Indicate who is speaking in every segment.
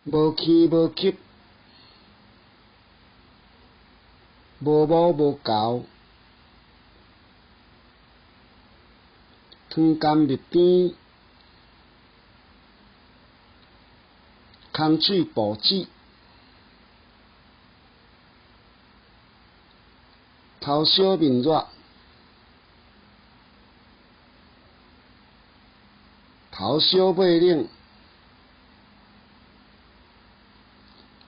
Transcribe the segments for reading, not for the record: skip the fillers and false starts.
Speaker 1: 无轻无急，无母无猴，汤甘蜜甜，空水补子，头小面热，头小尾冷，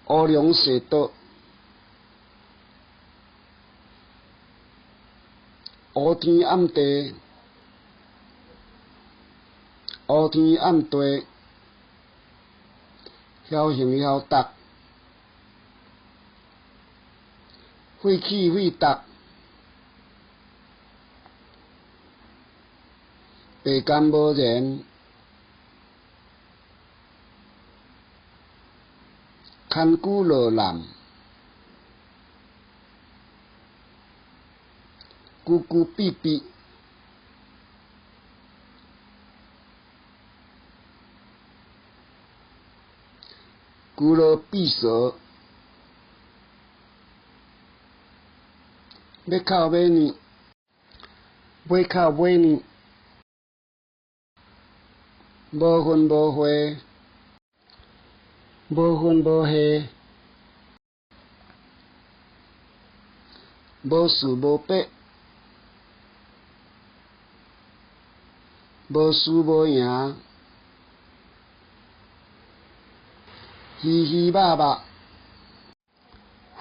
Speaker 1: 乌龙水倒，乌天暗地，乌天暗地，晓行晓达，晦气晦达，白干无然，牵久落难，久久闭闭，久落闭锁，要哭要念，要哭要念，无分无会，无分无系，无事无迫，无输无赢，虚虚肉肉，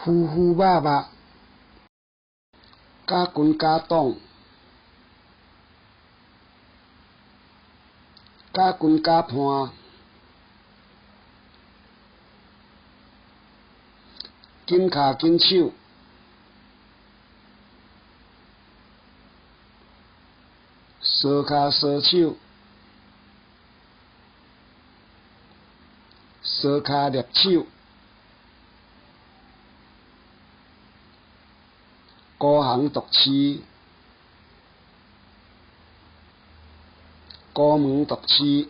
Speaker 1: 浮浮肉肉，假拳假挡，假拳假判，紧骹紧手，相骹相手，相骹捏手，孤行独市，孤门独市。